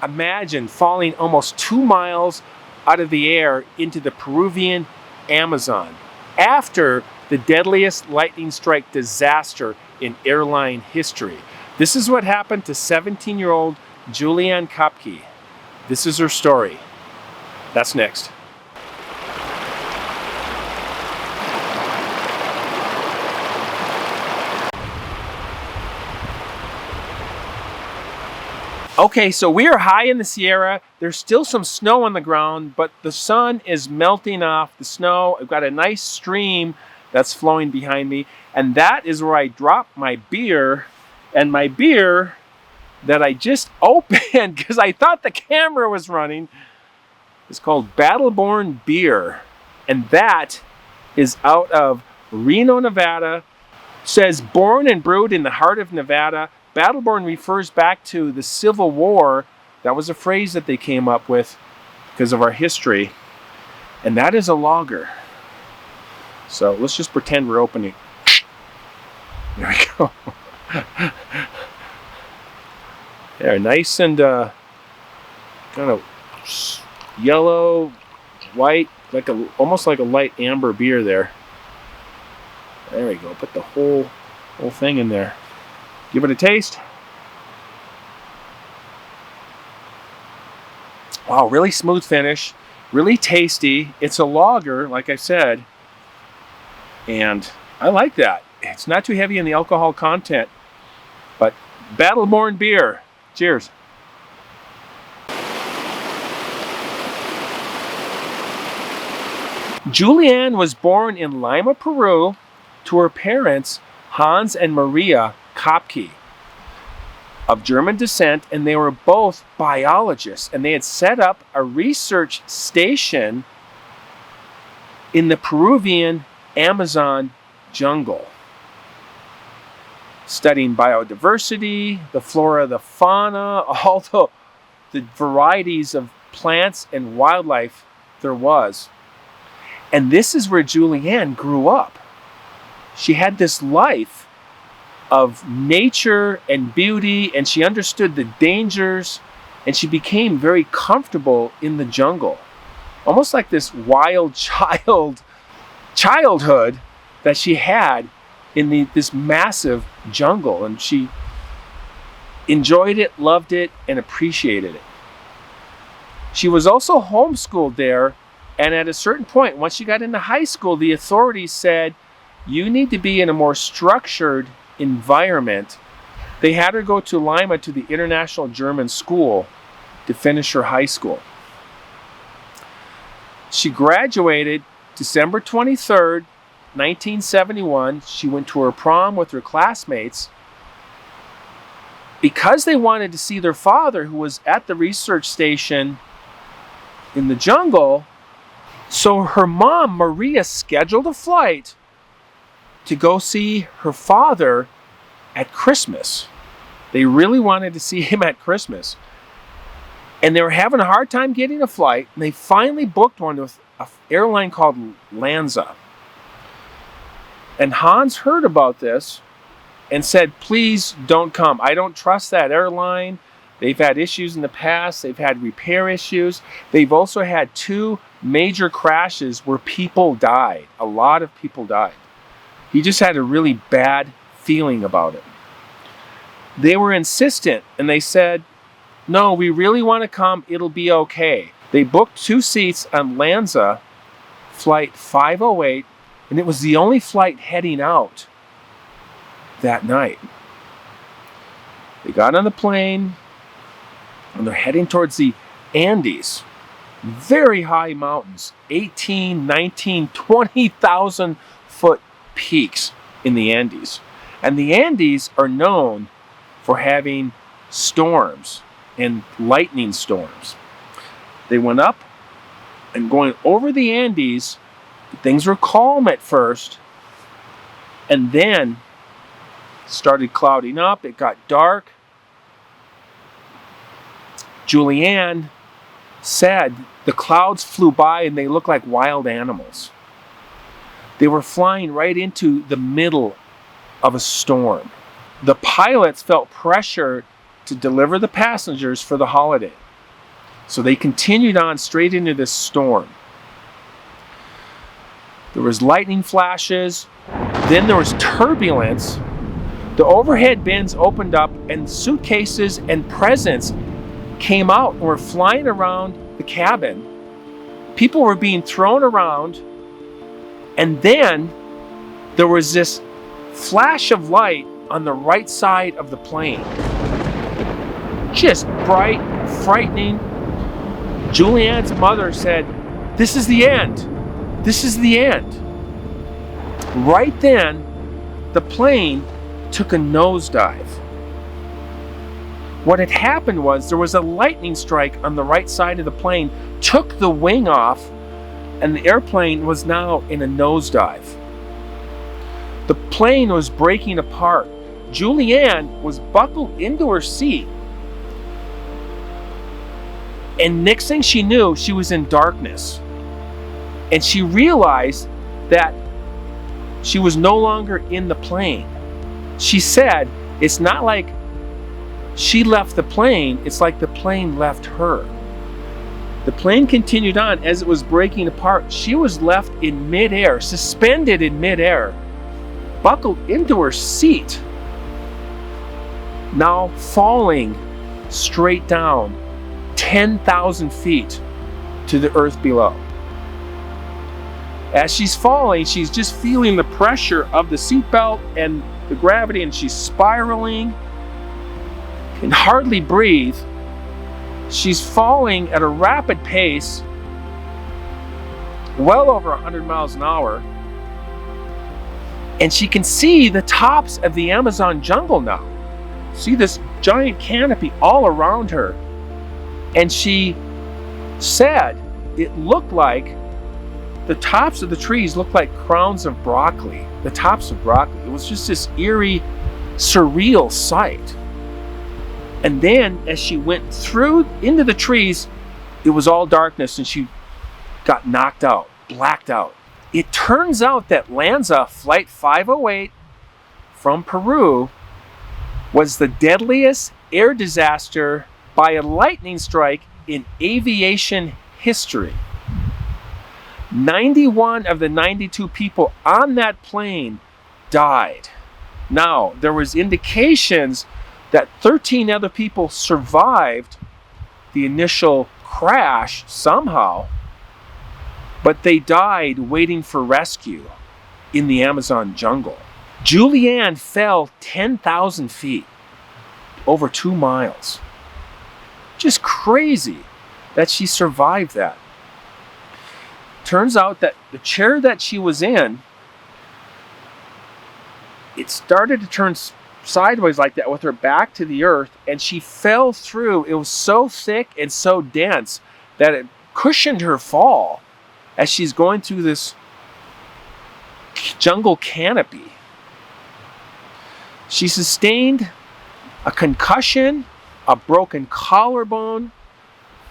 imagine falling almost 2 miles out of the air into the Peruvian Amazon after the deadliest lightning strike disaster in airline history. This is what happened to 17-year-old Julianne Kopke. This is her story. That's next. Okay, so we are high in the Sierra. There's still some snow on the ground, but the sun is melting off the snow. I've got a nice stream that's flowing behind me, and that is where I dropped my beer. And my beer that I just opened because I thought the camera was running is called Battleborn Beer, and that is out of Reno, Nevada. It says born and brewed in the heart of Nevada. Battleborn refers back to the Civil War. That was a phrase that they came up with because of our history. And that is a lager. So let's just pretend we're opening. There we go. They're nice and kind of yellow, white, like almost like a light amber beer there. There we go. Put the whole thing in there. Give it a taste. Wow, really smooth finish, really tasty. It's a lager, like I said, and I like that. It's not too heavy in the alcohol content, but Battleborn Beer. Cheers. Julianne was born in Lima, Peru, to her parents, Hans and Maria Kopke, of German descent, and they were both biologists, and they had set up a research station in the Peruvian Amazon jungle, studying biodiversity, the flora, the fauna, all the varieties of plants and wildlife there was. And this is where Julianne grew up. She had this life of nature and beauty, and she understood the dangers, and she became very comfortable in the jungle. Almost like this wild childhood that she had in this massive jungle, and she enjoyed it, loved it, and appreciated it. She was also homeschooled there, and at a certain point, once she got into high school, the authorities said, you need to be in a more structured environment. They had her go to Lima to the International German School to finish her high school. She graduated December 23rd, 1971. She went to her prom with her classmates. Because they wanted to see their father, who was at the research station in the jungle, so her mom, Maria, scheduled a flight to go see her father at Christmas. They really wanted to see him at Christmas. And they were having a hard time getting a flight, and they finally booked one with an airline called Lanza. And Hans heard about this and said, please don't come. I don't trust that airline. They've had issues in the past. They've had repair issues. They've also had 2 major crashes where people died. A lot of people died. He just had a really bad feeling about it. They were insistent, and they said, no, we really want to come. It'll be okay. They booked 2 seats on Lanza, flight 508, and it was the only flight heading out that night. They got on the plane, and they're heading towards the Andes. Very high mountains, 18, 19, 20,000 foot peaks in the Andes. And the Andes are known for having storms and lightning storms. They went up, and going over the Andes, things were calm at first, and then started clouding up. It got dark. Julianne said the clouds flew by and they looked like wild animals. They were flying right into the middle of a storm. The pilots felt pressure to deliver the passengers for the holiday. So they continued on straight into this storm. There was lightning flashes, then there was turbulence. The overhead bins opened up and suitcases and presents came out and were flying around the cabin. People were being thrown around, and then there was this flash of light on the right side of the plane. Just bright, frightening. Julianne's mother said, "This is the end. This is the end." Right then, the plane took a nosedive. What had happened was there was a lightning strike on the right side of the plane, took the wing off, and the airplane was now in a nosedive. The plane was breaking apart. Julianne was buckled into her seat. And next thing she knew, she was in darkness. And she realized that she was no longer in the plane. She said, it's not like she left the plane, it's like the plane left her. The plane continued on as it was breaking apart. She was left in midair, suspended in midair, buckled into her seat, now falling straight down 10,000 feet to the earth below. As she's falling, she's just feeling the pressure of the seatbelt and the gravity, and she's spiraling, can hardly breathe. She's falling at a rapid pace, well over 100 miles an hour, and she can see the tops of the Amazon jungle now. See this giant canopy all around her. And she said it looked like the tops of the trees looked like crowns of broccoli, the tops of broccoli. It was just this eerie, surreal sight. And then as she went through into the trees, it was all darkness and she got knocked out, blacked out. It turns out that Lanza Flight 508 from Peru was the deadliest air disaster by a lightning strike in aviation history. 91 of the 92 people on that plane died. Now, there was indications that 13 other people survived the initial crash somehow, but they died waiting for rescue in the Amazon jungle. Julianne fell 10,000 feet, over 2 miles. Just crazy that she survived that. Turns out that the chair that she was in, it started to turn sideways like that with her back to the earth, and she fell through. It was so thick and so dense that it cushioned her fall as she's going through this jungle canopy. She sustained a concussion, a broken collarbone,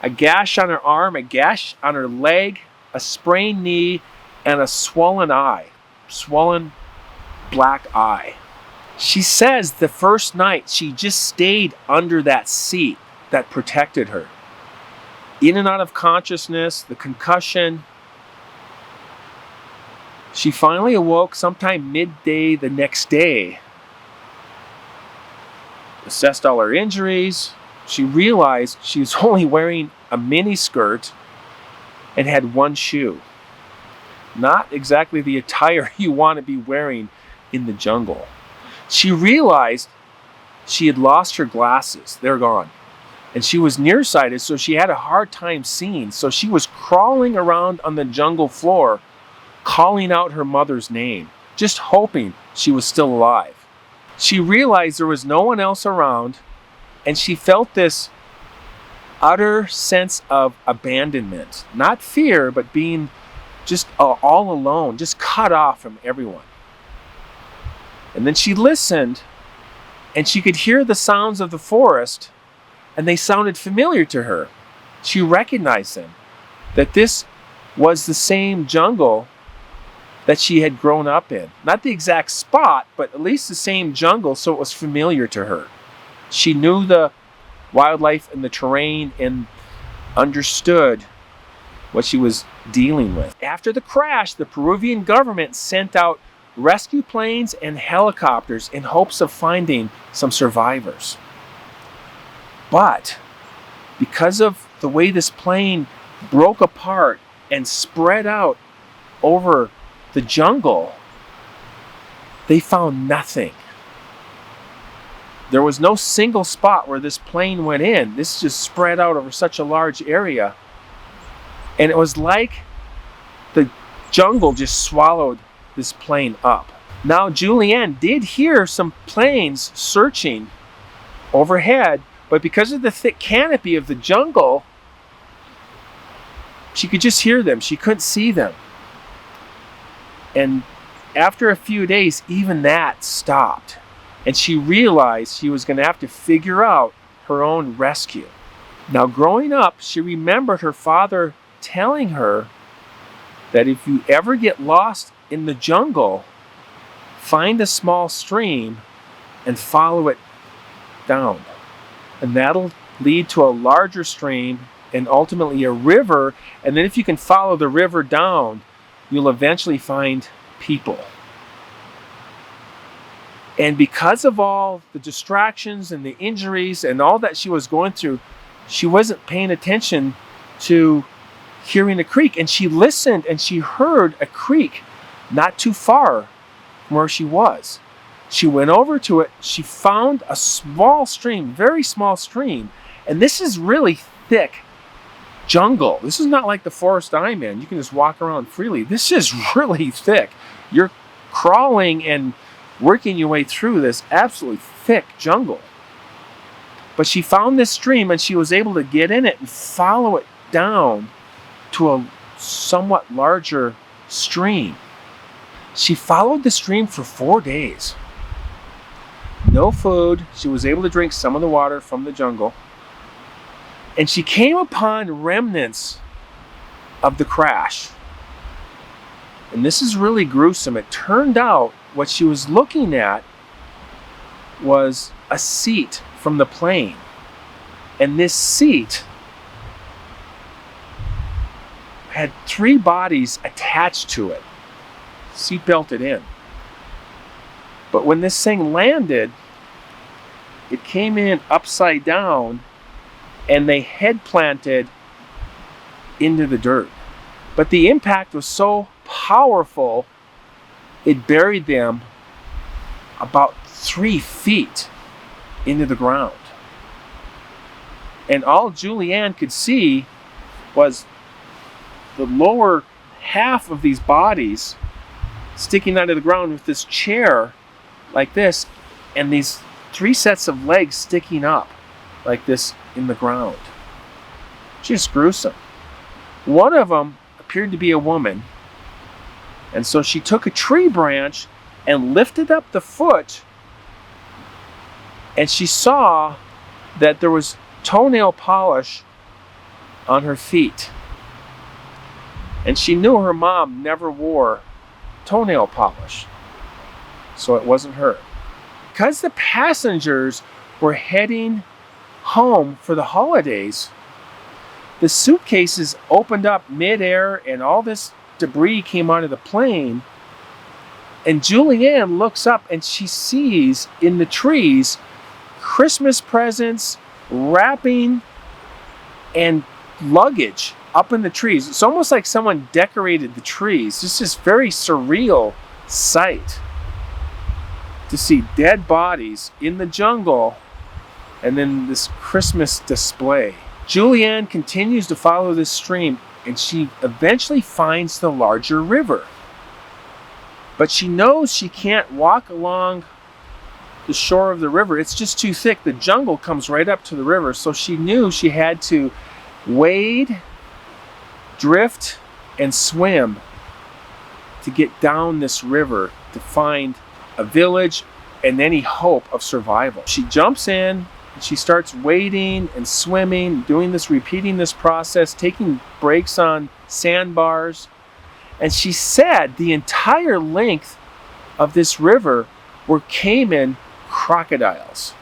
a gash on her arm, a gash on her leg, a sprained knee, and a swollen eye, swollen black eye. She says the first night she just stayed under that seat that protected her. In and out of consciousness, the concussion. She finally awoke sometime midday the next day. Assessed all her injuries. She realized she was only wearing a mini skirt and had one shoe. Not exactly the attire you want to be wearing in the jungle. She realized she had lost her glasses. They're gone. And she was nearsighted, so she had a hard time seeing. So she was crawling around on the jungle floor, calling out her mother's name, just hoping she was still alive. She realized there was no one else around, and she felt this utter sense of abandonment. Not fear, but being just all alone, just cut off from everyone. And then she listened, and she could hear the sounds of the forest, and they sounded familiar to her. She recognized them, that this was the same jungle that she had grown up in. Not the exact spot, but at least the same jungle, so it was familiar to her. She knew the wildlife and the terrain and understood what she was dealing with. After the crash, the Peruvian government sent out rescue planes and helicopters in hopes of finding some survivors. But because of the way this plane broke apart and spread out over the jungle, they found nothing. There was no single spot where this plane went in. This just spread out over such a large area. And it was like the jungle just swallowed this plane up. Now, Julianne did hear some planes searching overhead, but because of the thick canopy of the jungle, she could just hear them. She couldn't see them. And after a few days, even that stopped. And she realized she was going to have to figure out her own rescue. Now, growing up, she remembered her father telling her that if you ever get lost in the jungle, find a small stream and follow it down. And that'll lead to a larger stream and ultimately a river. And then if you can follow the river down, you'll eventually find people. And because of all the distractions and the injuries and all that she was going through, she wasn't paying attention to hearing a creek. And she listened and she heard a creek not too far from where she was. She went over to it. She found a small stream, very small stream. And this is really thick jungle. This is not like the forest I'm in. You can just walk around freely. This is really thick. You're crawling and working your way through this absolutely thick jungle. But she found this stream and she was able to get in it and follow it down to a somewhat larger stream. She followed the stream for 4 days. No food. She was able to drink some of the water from the jungle. And she came upon remnants of the crash. And this is really gruesome. It turned out what she was looking at was a seat from the plane. And this seat had 3 bodies attached to it, seat belted in. But when this thing landed, it came in upside down and they head planted into the dirt. But the impact was so powerful, it buried them about 3 feet into the ground. And all Julianne could see was the lower half of these bodies sticking out of the ground with this chair like this, and these 3 sets of legs sticking up like this in the ground. Just gruesome. One of them appeared to be a woman, and so she took a tree branch and lifted up the foot, and she saw that there was toenail polish on her feet. And she knew her mom never wore toenail polish, so it wasn't her. Because the passengers were heading home for the holidays, the suitcases opened up midair and all this debris came out of the plane. And Julianne looks up and she sees in the trees Christmas presents, wrapping, and luggage up in the trees. It's almost like someone decorated the trees. It's this very surreal sight to see dead bodies in the jungle and then this Christmas display. Julianne continues to follow this stream and she eventually finds the larger river. But she knows she can't walk along the shore of the river. It's just too thick. The jungle comes right up to the river. So she knew she had to wade, drift, and swim to get down this river to find a village and any hope of survival. She jumps in, and she starts wading and swimming, repeating this process, taking breaks on sandbars. And she said the entire length of this river were caiman crocodiles.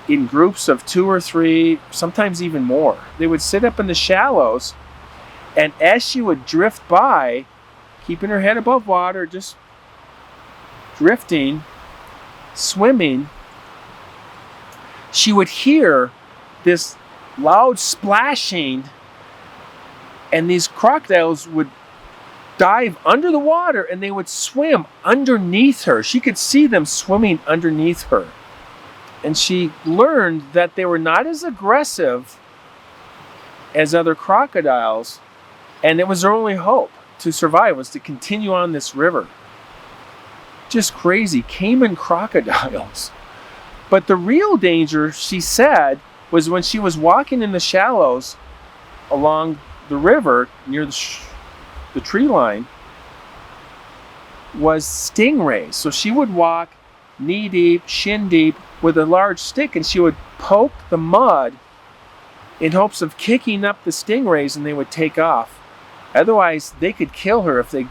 in groups of 2 or 3, sometimes even more. They would sit up in the shallows, and as she would drift by, keeping her head above water, just drifting, swimming, she would hear this loud splashing, and these crocodiles would dive under the water and they would swim underneath her. She could see them swimming underneath her. And she learned that they were not as aggressive as other crocodiles, and it was her only hope to survive was to continue on this river. Just crazy, Cayman crocodiles. But the real danger, she said, was when she was walking in the shallows along the river near the tree line, was stingrays. So she would walk knee deep, shin deep with a large stick, and she would poke the mud in hopes of kicking up the stingrays, and they would take off. Otherwise, they could kill her if they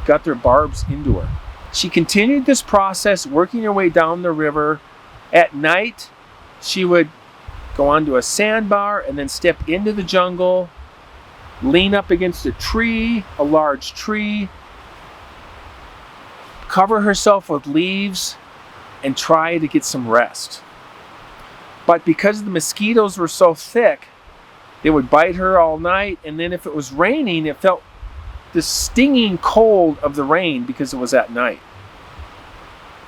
got their barbs into her. She continued this process, working her way down the river. At night, she would go onto a sandbar and then step into the jungle, lean up against a tree, a large tree, cover herself with leaves, and try to get some rest. But because the mosquitoes were so thick, they would bite her all night, and then if it was raining, it felt the stinging cold of the rain because it was at night.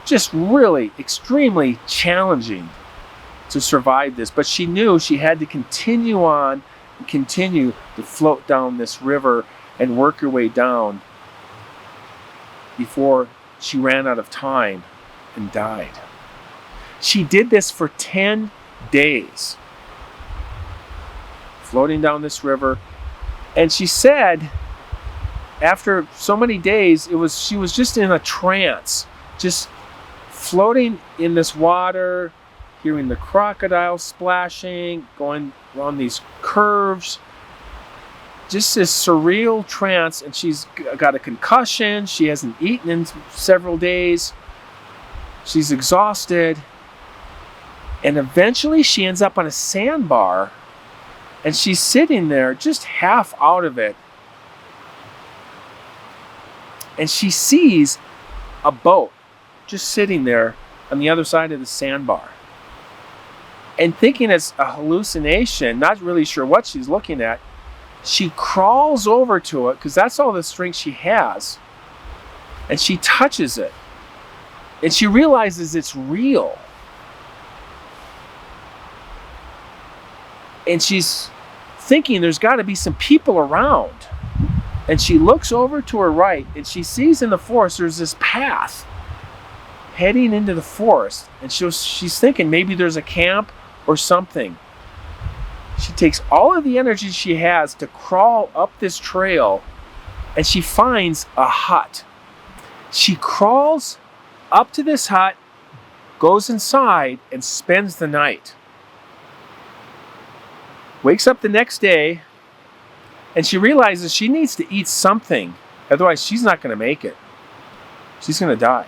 Just really extremely challenging to survive this, but she knew she had to continue on and continue to float down this river and work her way down before she ran out of time and died. She did this for 10 days, floating down this river, and she said after so many days she was just in a trance, just floating in this water, hearing the crocodiles splashing, going around these curves, just this surreal trance. And she's got a concussion, she hasn't eaten in several days, she's exhausted, and eventually she ends up on a sandbar, and she's sitting there just half out of it, and she sees a boat just sitting there on the other side of the sandbar. And thinking it's a hallucination, not really sure what she's looking at, she crawls over to it, because that's all the strength she has, and she touches it. And she realizes it's real. And she's thinking there's got to be some people around. And she looks over to her right, and she sees in the forest there's this path heading into the forest. And she's thinking maybe there's a camp or something. She takes all of the energy she has to crawl up this trail, and she finds a hut. She crawls up to this hut, goes inside, and spends the night. Wakes up the next day, and she realizes she needs to eat something, otherwise she's not going to make it. She's going to die.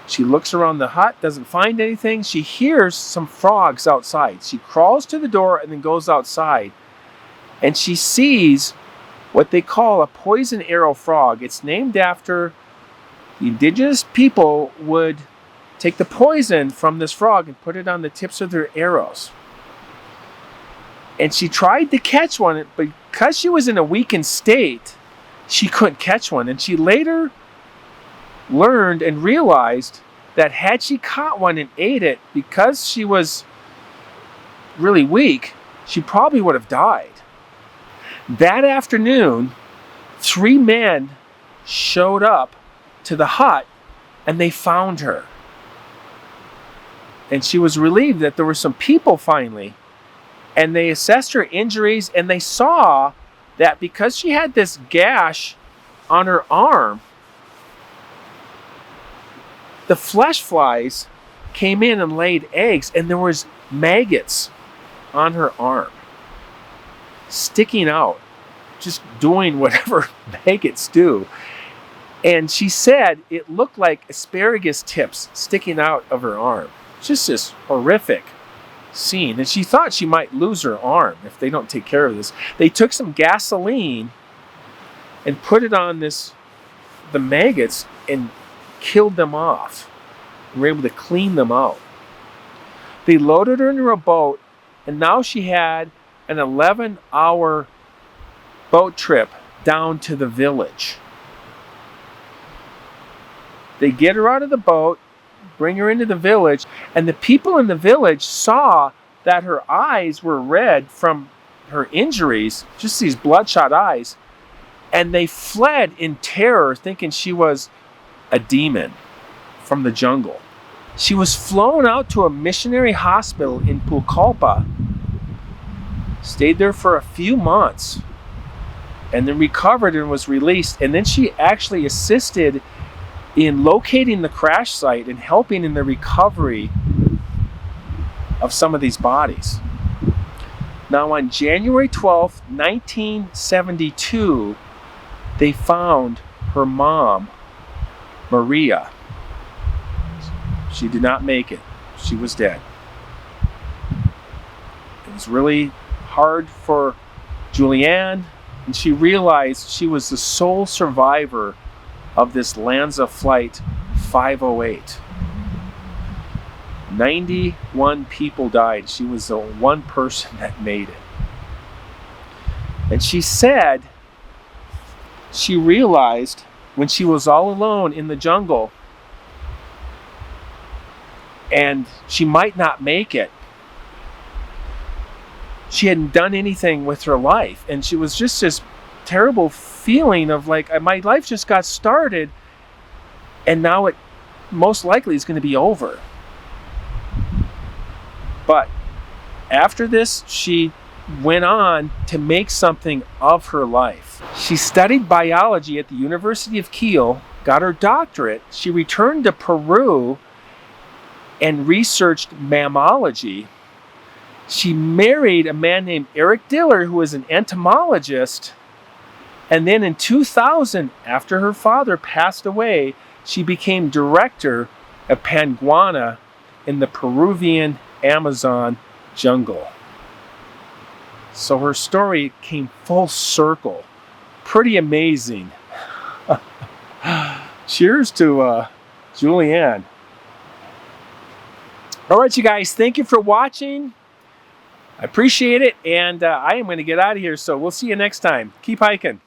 She looks around the hut, doesn't find anything. She hears some frogs outside. She crawls to the door and then goes outside. And she sees what they call a poison arrow frog. It's named after the indigenous people would take the poison from this frog and put it on the tips of their arrows. And she tried to catch one, but because she was in a weakened state, she couldn't catch one. And she later learned and realized that had she caught one and ate it, because she was really weak, she probably would have died. That afternoon, 3 men showed up to the hut, and they found her. And she was relieved that there were some people finally, and they assessed her injuries, and they saw that because she had this gash on her arm, the flesh flies came in and laid eggs, and there was maggots on her arm, sticking out, just doing whatever maggots do. And she said it looked like asparagus tips sticking out of her arm. Just this horrific scene. And she thought she might lose her arm if they don't take care of this. They took some gasoline and put it on the maggots and killed them off. And were able to clean them out. They loaded her into a boat, and now she had an 11-hour boat trip down to the village. They get her out of the boat, bring her into the village, and the people in the village saw that her eyes were red from her injuries, just these bloodshot eyes, and they fled in terror, thinking she was a demon from the jungle. She was flown out to a missionary hospital in Pucallpa, stayed there for a few months, and then recovered and was released. And then she actually assisted in locating the crash site and helping in the recovery of some of these bodies. Now on January 12th, 1972, they found her mom, Maria. She did not make it. She was dead. It was really hard for Julianne, and she realized she was the sole survivor of this Lanza Flight 508. 91 people died. She was the one person that made it. And she said she realized when she was all alone in the jungle and she might not make it, she hadn't done anything with her life. And she was just this terrible feeling of like, my life just got started and now it most likely is going to be over. But after this, she went on to make something of her life. She studied biology at the University of Kiel, got her doctorate. She returned to Peru and researched mammalogy. She married a man named Eric Diller, who was an entomologist. And then in 2000, after her father passed away, she became director of Panguana in the Peruvian Amazon jungle. So her story came full circle. Pretty amazing. Cheers to Julianne. All right, you guys, thank you for watching. I appreciate it, and I am going to get out of here, so we'll see you next time. Keep hiking.